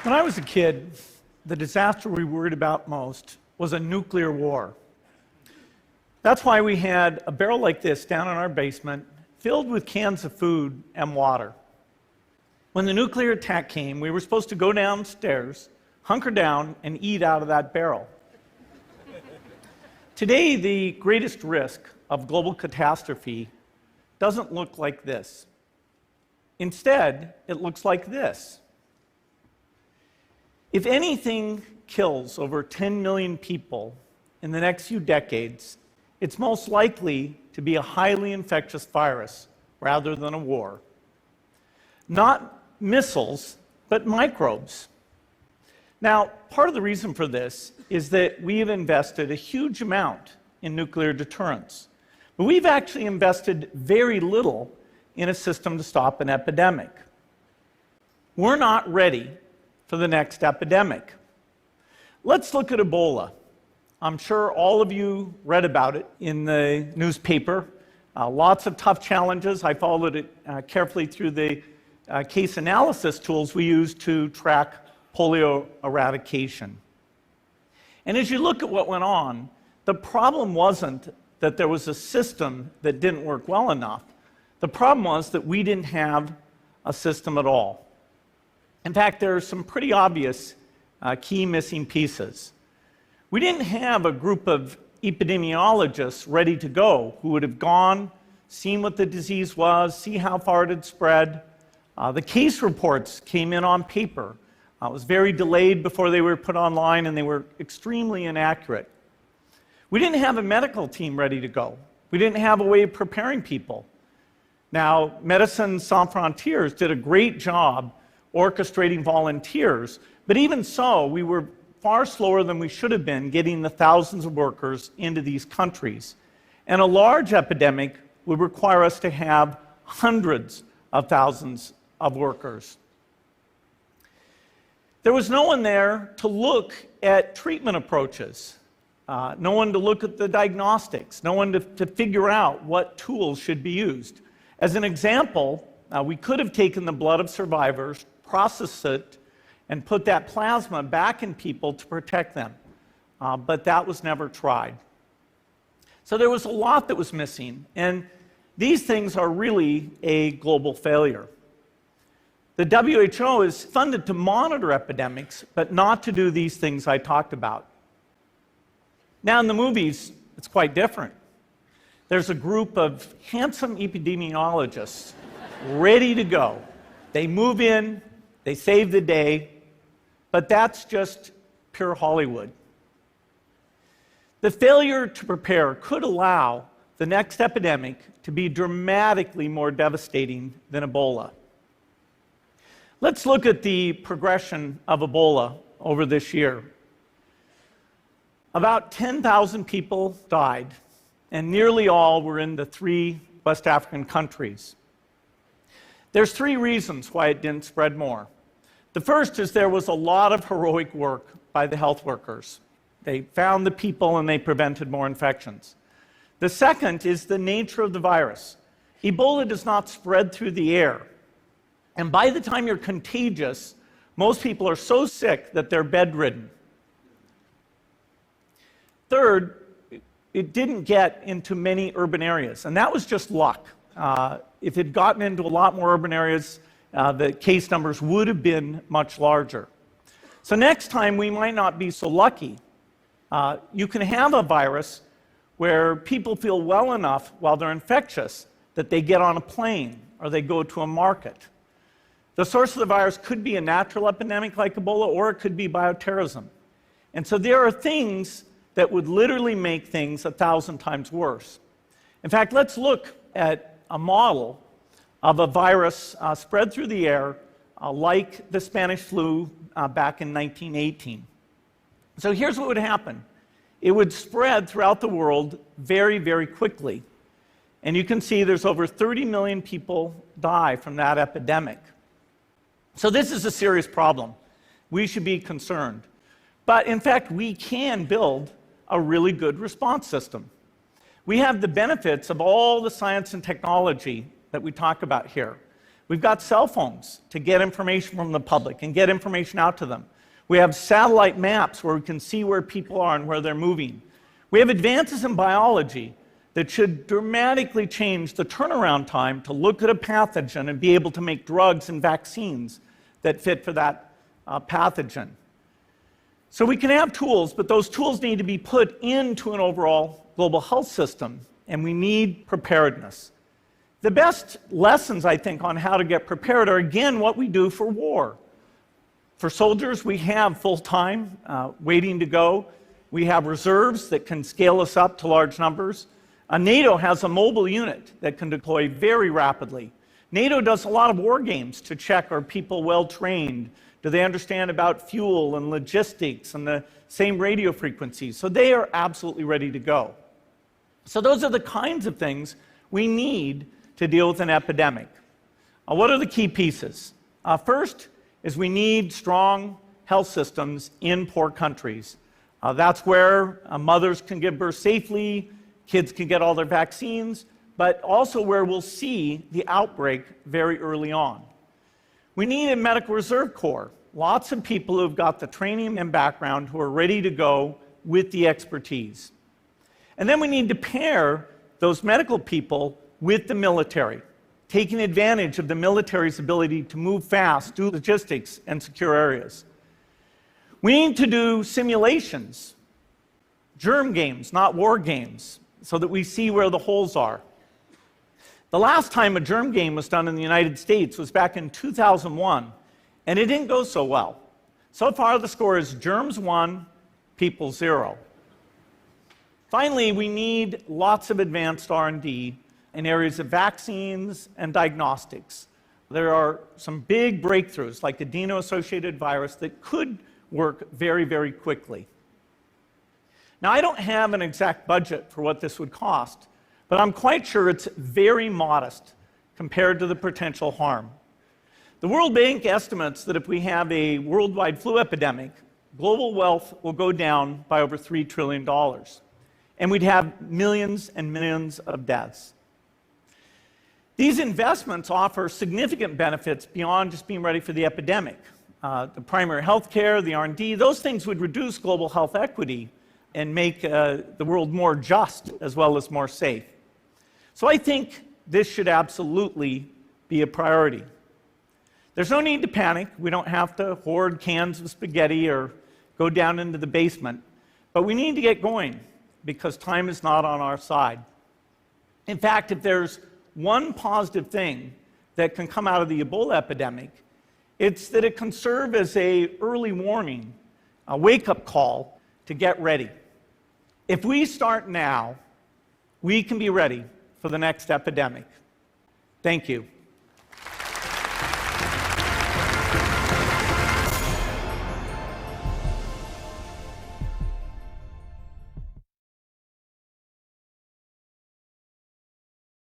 When I was a kid, the disaster we worried about most was a nuclear war. That's why we had a barrel like this down in our basement, filled with cans of food and water. When the nuclear attack came, we were supposed to go downstairs, hunker down, and eat out of that barrel. Today, the greatest risk of global catastrophe doesn't look like this. Instead, it looks like this. If anything kills over 10 million people in the next few decades, it's most likely to be a highly infectious virus rather than a war. Not missiles, but microbes. Now, part of the reason for this is that we have invested a huge amount in nuclear deterrence, but we've actually invested very little in a system to stop an epidemic. We're not ready for the next epidemic. Let's look at Ebola. I'm sure all of you read about it in the newspaper. Lots of tough challenges. I followed it carefully through the case analysis tools we use to track polio eradication. And as you look at what went on, the problem wasn't that there was a system that didn't work well enough. The problem was that we didn't have a system at all. In fact, there are some pretty obvious key missing pieces. We didn't have a group of epidemiologists ready to go who would have gone, seen what the disease was, see how far it had spread. The case reports came in on paper. It was very delayed before they were put online, and they were extremely inaccurate. We didn't have a medical team ready to go. We didn't have a way of preparing people. Now, Médecins Sans Frontières did a great job orchestrating volunteers, but even so, we were far slower than we should have been getting the thousands of workers into these countries. And a large epidemic would require us to have hundreds of thousands of workers. There was no one there to look at treatment approaches, no one to look at the diagnostics, no one to figure out what tools should be used. As an example, we could have taken the blood of survivors, processed it, and put that plasma back in people to protect them. But that was never tried. So there was a lot that was missing, and these things are really a global failure. The WHO is funded to monitor epidemics, but not to do these things I talked about. Now in the movies, it's quite different. There's a group of handsome epidemiologists ready to go. They move in, they save the day, but that's just pure Hollywood. The failure to prepare could allow the next epidemic to be dramatically more devastating than Ebola. Let's look at the progression of Ebola over this year. About 10,000 people died, and nearly all were in the 3 West African countries. There's 3 reasons why it didn't spread more. The first is there was a lot of heroic work by the health workers. They found the people and they prevented more infections. The second is the nature of the virus. Ebola does not spread through the air. And by the time you're contagious, most people are so sick that they're bedridden. Third, it didn't get into many urban areas, and that was just luck. If it had gotten into a lot more urban areas, the case numbers would have been much larger. So next time, we might not be so lucky. You can have a virus where people feel well enough while they're infectious that they get on a plane or they go to a market. The source of the virus could be a natural epidemic like Ebola, or it could be bioterrorism. And so there are things that would literally make things 1,000 times worse. In fact, let's look at a model of a virus spread through the air like the Spanish flu back in 1918. So here's what would happen. It would spread throughout the world very, very quickly. And you can see there's over 30 million people die from that epidemic. So this is a serious problem. We should be concerned. But in fact, we can build a really good response system. We have the benefits of all the science and technology that we talk about here. We've got cell phones to get information from the public and get information out to them. We have satellite maps where we can see where people are and where they're moving. We have advances in biology that should dramatically change the turnaround time to look at a pathogen and be able to make drugs and vaccines that fit for that pathogen. So we can have tools, but those tools need to be put into an overall global health system, and we need preparedness. The best lessons, I think, on how to get prepared are, again, what we do for war. For soldiers, we have full-time waiting to go. We have reserves that can scale us up to large numbers. NATO has a mobile unit that can deploy very rapidly. NATO does a lot of war games to check, are people well-trained? Do they understand about fuel and logistics and the same radio frequencies? So they are absolutely ready to go. So those are the kinds of things we need to deal with an epidemic. What are the key pieces? First is we need strong health systems in poor countries. That's where mothers can give birth safely, kids can get all their vaccines, but also where we'll see the outbreak very early on. We need a medical reserve corps. Lots of people who've got the training and background who are ready to go with the expertise. And then we need to pair those medical people with the military, taking advantage of the military's ability to move fast, do logistics, and secure areas. We need to do simulations, germ games, not war games, so that we see where the holes are. The last time a germ game was done in the United States was back in 2001, and it didn't go so well. So far, the score is germs 1, people 0. Finally, we need lots of advanced R&D in areas of vaccines and diagnostics. There are some big breakthroughs, like the adeno-associated virus, that could work very, very quickly. Now, I don't have an exact budget for what this would cost, but I'm quite sure it's very modest compared to the potential harm. The World Bank estimates that if we have a worldwide flu epidemic, global wealth will go down by over $3 trillion, and we'd have millions and millions of deaths. These investments offer significant benefits beyond just being ready for the epidemic. The primary health care, the R&D, those things would reduce global health equity and make the world more just as well as more safe. So I think this should absolutely be a priority. There's no need to panic. We don't have to hoard cans of spaghetti or go down into the basement. But we need to get going because time is not on our side. In fact, if there's one positive thing that can come out of the Ebola epidemic, it's that it can serve as an early warning, a wake-up call to get ready. If we start now, we can be ready for the next epidemic. Thank you.